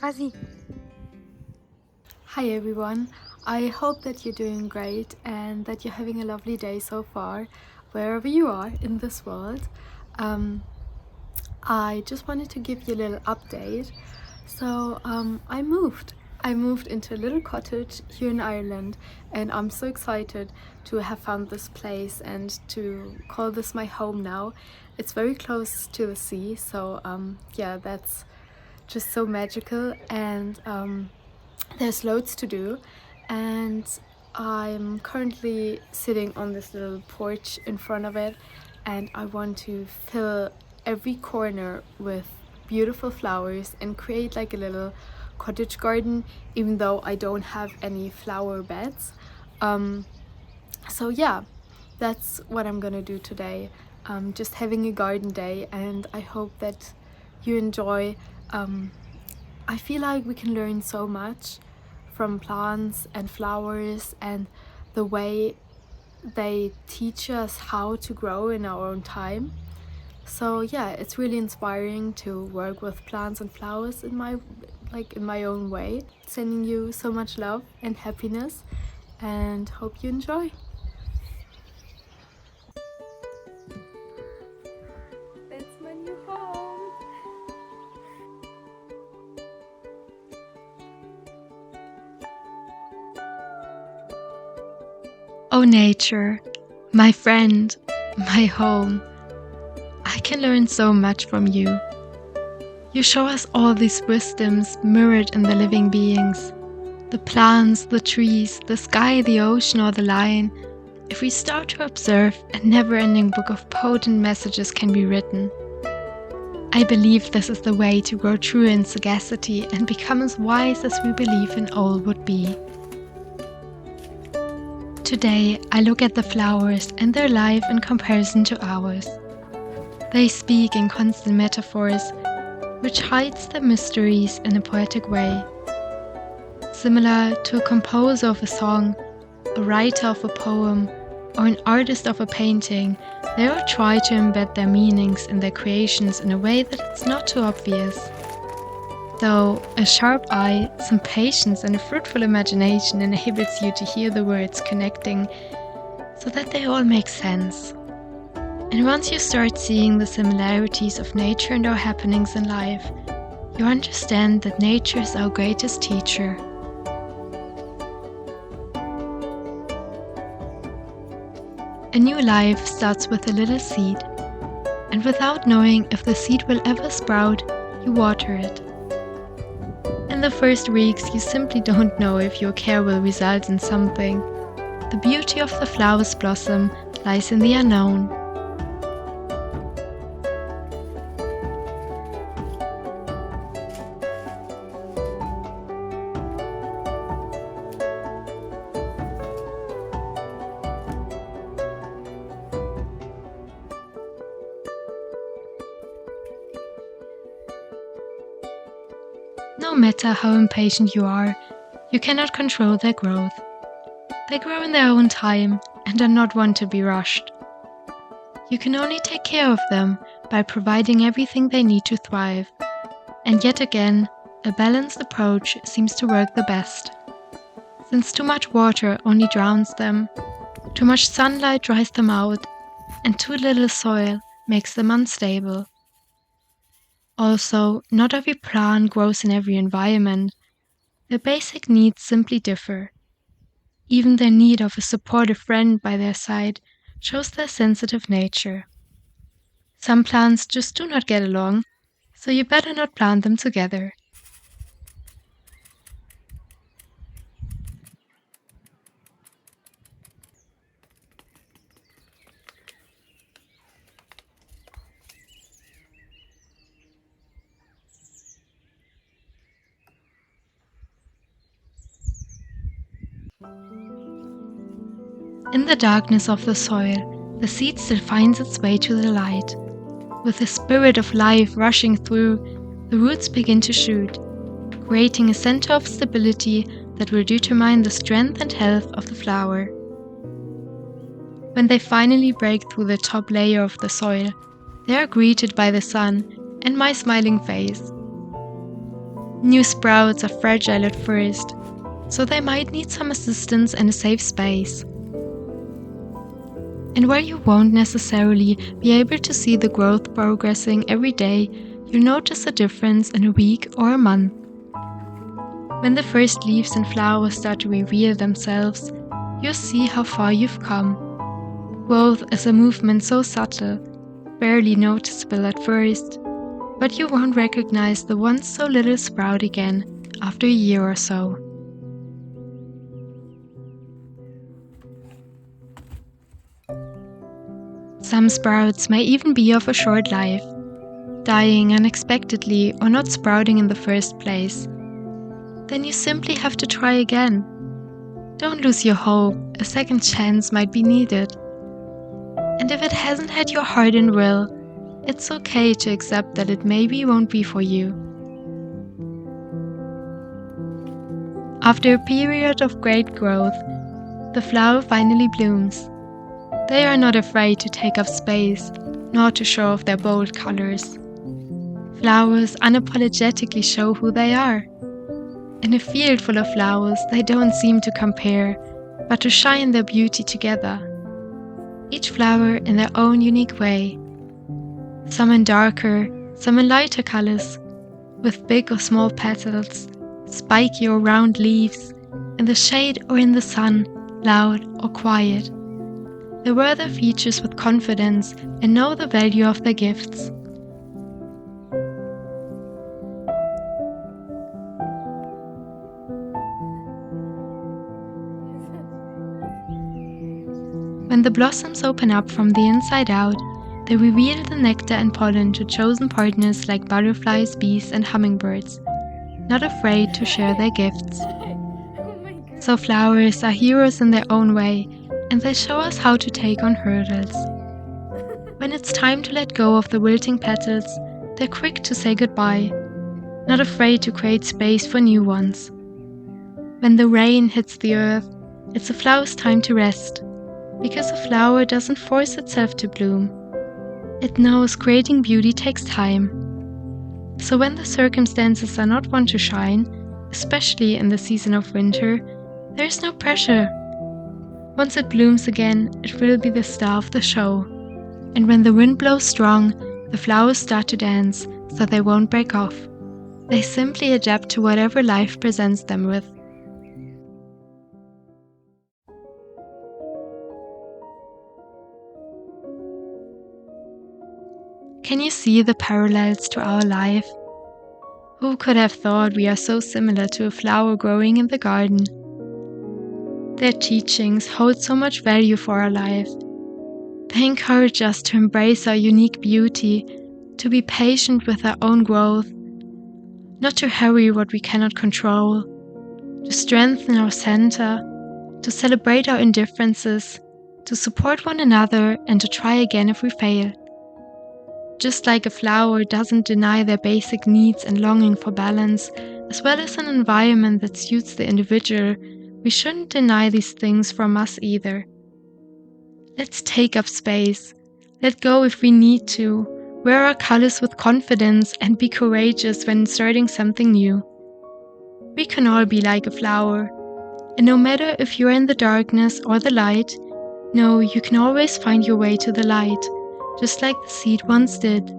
Vas-y. Hi everyone, I hope that you're doing great and that you're having a lovely day so far, wherever you are in this world. I just wanted to give you a little update. So I moved. I moved into a little cottage here in Ireland, and I'm so excited to have found this place and to call this my home now. It's very close to the sea, so yeah, that's just so magical, and there's loads to do. And I'm currently sitting on this little porch in front of it, and I want to fill every corner with beautiful flowers and create like a little cottage garden, even though I don't have any flower beds. So yeah, that's what I'm gonna do today. Just having a garden day, and I hope that you enjoy. I feel like we can learn so much from plants and flowers and the way they teach us how to grow in our own time. So yeah, it's really inspiring to work with plants and flowers in my own way. Sending you so much love and happiness, and hope you enjoy. That's my new home. Oh, nature, my friend, my home. I can learn so much from you. You show us all these wisdoms mirrored in the living beings. The plants, the trees, the sky, the ocean, or the lion. If we start to observe, a never-ending book of potent messages can be written. I believe this is the way to grow true in sagacity and become as wise as we believe an owl would be. Today, I look at the flowers and their life in comparison to ours. They speak in constant metaphors, which hides their mysteries in a poetic way. Similar to a composer of a song, a writer of a poem, or an artist of a painting, they all try to embed their meanings in their creations in a way that it's not too obvious. Though a sharp eye, some patience, and a fruitful imagination inhibits you to hear the words connecting so that they all make sense. And once you start seeing the similarities of nature and our happenings in life, you understand that nature is our greatest teacher. A new life starts with a little seed, and without knowing if the seed will ever sprout, you water it. In the first weeks, you simply don't know if your care will result in something. The beauty of the flower's blossom lies in the unknown. No matter how impatient you are, you cannot control their growth. They grow in their own time and are not one to be rushed. You can only take care of them by providing everything they need to thrive. And yet again, a balanced approach seems to work the best. Since too much water only drowns them, too much sunlight dries them out, and too little soil makes them unstable. Also, not every plant grows in every environment. Their basic needs simply differ. Even their need of a supportive friend by their side shows their sensitive nature. Some plants just do not get along, so you better not plant them together. In the darkness of the soil, the seed still finds its way to the light. With the spirit of life rushing through, the roots begin to shoot, creating a center of stability that will determine the strength and health of the flower. When they finally break through the top layer of the soil, they are greeted by the sun and my smiling face. New sprouts are fragile at first, so they might need some assistance and a safe space. And where you won't necessarily be able to see the growth progressing every day, you'll notice a difference in a week or a month. When the first leaves and flowers start to reveal themselves, you'll see how far you've come. Growth is a movement so subtle, barely noticeable at first, but you won't recognize the once so little sprout again after a year or so. Some sprouts may even be of a short life, dying unexpectedly or not sprouting in the first place. Then you simply have to try again. Don't lose your hope, a second chance might be needed. And if it hasn't had your heart and will, it's okay to accept that it maybe won't be for you. After a period of great growth, the flower finally blooms. They are not afraid to take up space, nor to show off their bold colors. Flowers unapologetically show who they are. In a field full of flowers, they don't seem to compare, but to shine their beauty together. Each flower in their own unique way. Some in darker, some in lighter colors, with big or small petals, spiky or round leaves, in the shade or in the sun, loud or quiet. They wear their features with confidence and know the value of their gifts. When the blossoms open up from the inside out, they reveal the nectar and pollen to chosen partners like butterflies, bees, and hummingbirds, not afraid to share their gifts. So flowers are heroes in their own way, and they show us how to take on hurdles. When it's time to let go of the wilting petals, they're quick to say goodbye, not afraid to create space for new ones. When the rain hits the earth, it's a flower's time to rest, because a flower doesn't force itself to bloom. It knows creating beauty takes time. So when the circumstances are not one to shine, especially in the season of winter, there is no pressure. Once it blooms again, it will be the star of the show. And when the wind blows strong, the flowers start to dance, so they won't break off. They simply adapt to whatever life presents them with. Can you see the parallels to our life? Who could have thought we are so similar to a flower growing in the garden? Their teachings hold so much value for our life. They encourage us to embrace our unique beauty, to be patient with our own growth, not to hurry what we cannot control, to strengthen our center, to celebrate our indifferences, to support one another, and to try again if we fail. Just like a flower doesn't deny their basic needs and longing for balance, as well as an environment that suits the individual, we shouldn't deny these things from us either. Let's take up space, let go if we need to, wear our colors with confidence and be courageous when starting something new. We can all be like a flower, and no matter if you're in the darkness or the light, know you can always find your way to the light, just like the seed once did.